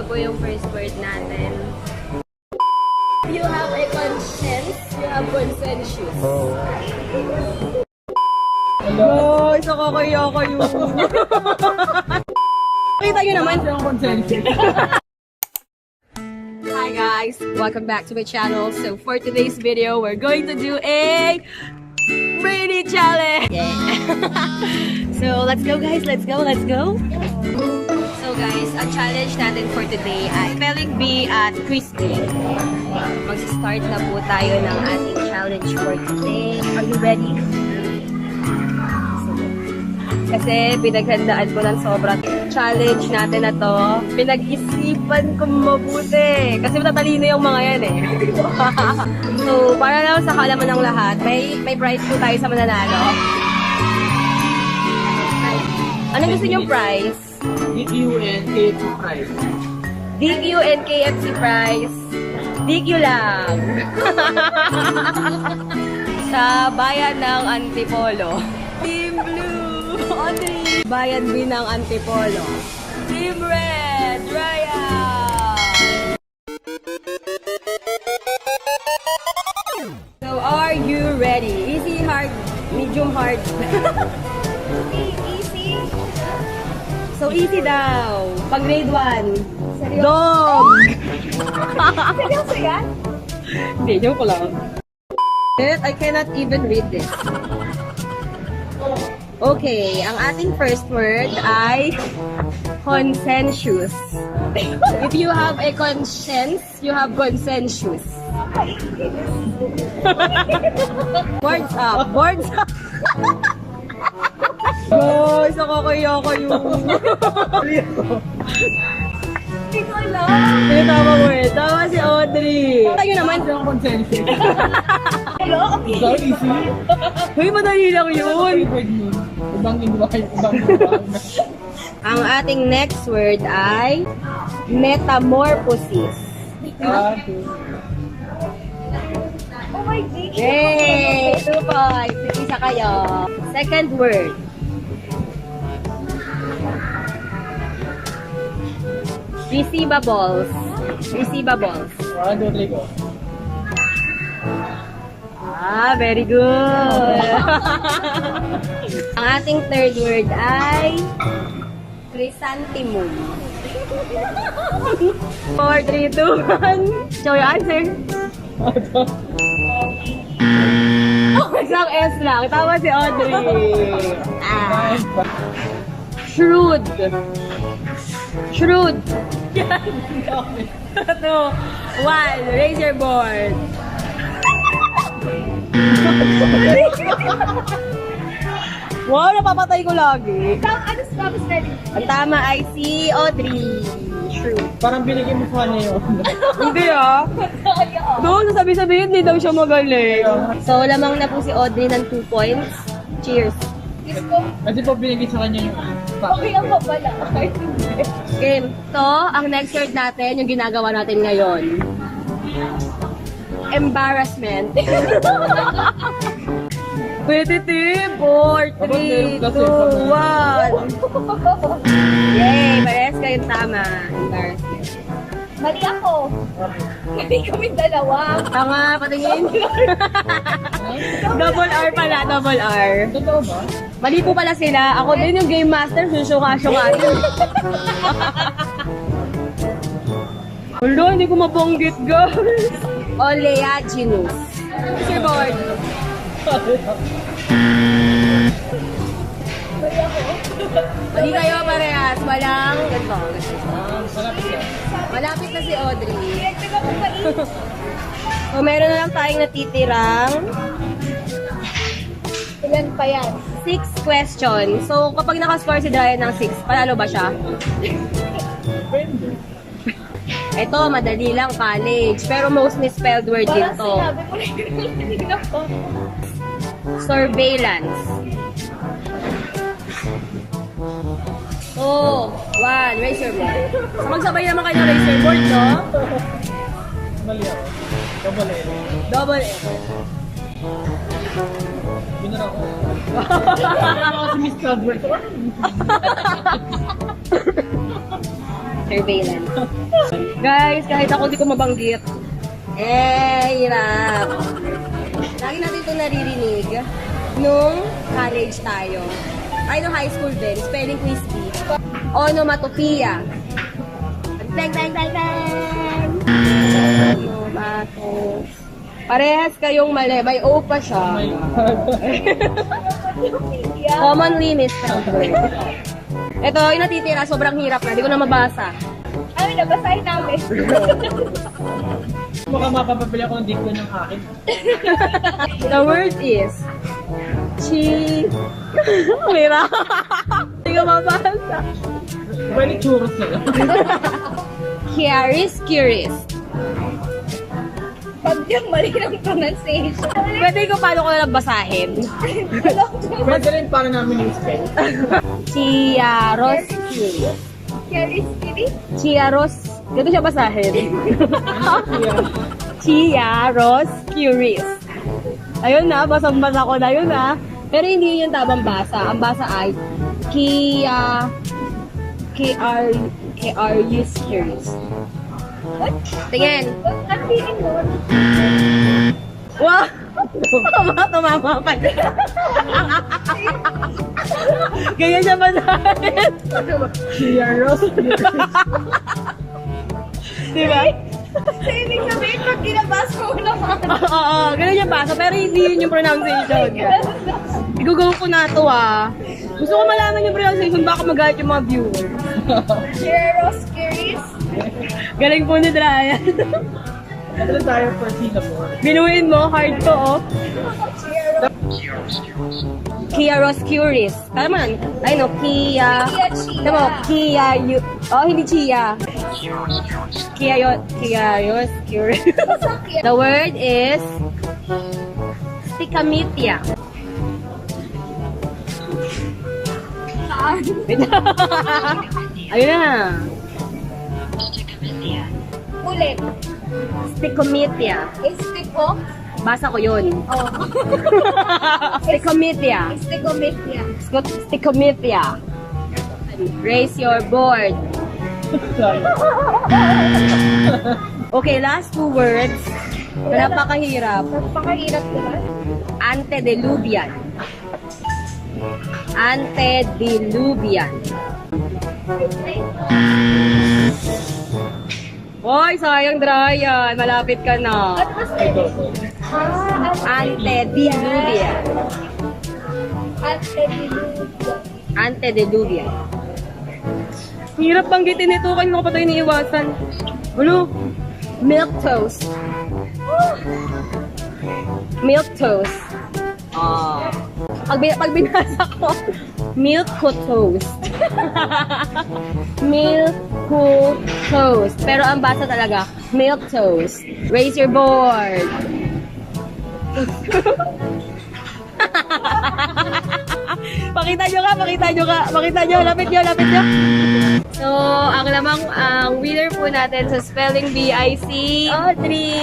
ito po yung first word natin. You have a conscience, you have consensus. Hello, isa ko kayo. Kita nyo naman. Yung consensus. Hi guys, welcome back to my channel. So for today's video, we're going to do a brainy challenge. Yeah. So let's go guys, let's go. So guys, ang challenge natin for today ay spelling bee at crispy. Mag-start na po tayo ng ating challenge for today. Are you ready? Kasi pinaghandaan ko ng sobrang challenge natin na to. Pinag-isipan ko mabuti. Kasi matatalino yung mga yan eh. So, para lang sa kaalaman ng lahat, may prize po tayo sa mananalo. Anong gusto niyong prize? DQ and KFC prize. DQ and KFC prize. DQ lang. Sa bayan ng Antipolo. Team Blue. Audrey. Bayan B ng Antipolo. Team Red, Ryan! So, are you ready? Easy, hard, medium, hard. Easy? So, easy daw. Pag grade 1. Dog! Seryoso yan? Hindi, joke ko lang. I cannot even read this. Okay, ang ating first word ay consensus. If you have a conscience, you have consensus. Boards up, boards up. Guys, nakakaya kayo. Hindi ko alam. Tama mo eh. Tama si Audrey. Tayo naman. Yung consensus. Hello? So easy. Hoy, madali lang yun. Ibang invite. Ang ating next word ay metamorphosis. Oh my God! Yay! 2 points. Isa kayo. Second word. Receivables. Receivables. Ah, very good. Ang ating third word ay chrysanthemum. 4, 3, 2, 1. Show your answer. Isang S lang. Tama si Audrey. Ah. Shrewd. Shrewd. 2, 1. Raise your board. Wow, napapatay ko lagi. Ang tama ay si Audrey. True. Parang binigyan mo pa niya yun. Hindi ah. Doon, sabi-sabihin, hindi daw siya magaling. So, lamang na po si Audrey ng 2 points. Cheers. Kasi po binigyan sa kanya yung Okay ang mabala. Game. So, ang next word natin, yung ginagawa natin ngayon. Embarrassment. Competitive. 4, 3, 2, 1. Yay! Parehas kayong tama. Embarrassment. Mali ako. Mali kami dalawa. Tama, patingin. Double R pala, double R. Totoo ba? Mali po pala sila. Ako din yung game master, susuka-sukasin. Wala, hindi ko mabanggit, guys. Oleaginous. Mr. Board. Mali kayo parehas. Walang, ganito. Malapit na si Audrey. So, meron na lang tayong natitirang Ilan pa yan? 6 questions. So, kapag nakascore si Ryan ng 6, panalo ba siya? Ito, madali lang, college. Pero most misspelled word din Parang to. sinabi mo na ko. Surveillance. 2, 1, raise your board. So, magsabay naman kayo ng raise your board, no? Mali ako. Double L. Double F. Binara ko. Ako si Miss Cloudworth. Surveillance. Guys, kahit ako di ko mabanggit. Hirap. Lagi natin ito naririnig nung college tayo. Ay, nung high school din. Spelling quiz bee. Onomatopoeia. Bang, bang, bang, bang! Onomato. Parehas kayong mali. May O pa siya. Commonly misspelled word. Ito, yung natitira, sobrang hirap na. Hindi ko na mabasa. Ay, nabasahin namin. Baka mapapabili ako ng diklo ng akin. The word is Mira. Hindi ko mabasa. Pwede churros na lang. Curious. Pag yung mali ng pronunciation. Pwede ko paano ko na lang basahin. Pwede rin para namin yung spell. Chiaros Curious. Curious kitty? Chiaros. Ganito siya basahin. Chiaros Curious. Ayun na, basang-basa ko na yun na. Pero hindi yun yung tamang basa. Ang basa ay Curious. What? Tingin. Ang feeling nun? Wow! Tumama pa. Ganyan siya basahin. Churros. Diba? Sa ibig sabihin, pag ginabas mo naman. Oo, ganun yung basa. Pero hindi yun yung pronunciation. Igugaw ko na to Gusto ko malaman yung pronunciation, baka magalit yung mga viewers. Curious, curious. Galing po ni Dryan. Ano tayo for syllable? Binuin mo, hard to Curious. Tama man. Ay no, Kia. Tama mo, hindi Chia. Curious. The word is Sticamitia. Ayun na. Ulit. Sticomitia. Istiko. Basa ko yun. Oh. Sticomitia. Istikomithia. Sticomitia. Raise your board. Okay, last two words. Napakahirap. Napakahirap naman. Antediluvian. Hoy, sayang Dryan. Malapit ka na. At mas Antediluvian. Antediluvian. Hirap banggitin ito. Kanina ko pa tayo iniiwasan. Ulo. Milk toast. Milk toast. Pag binasa ko, milk toast. Milk toast. Pero ang basa talaga, milk toast. Raise your board. Pakita nyo. Lapit nyo. So, ang winner po natin sa Spelling BIC, Audrey.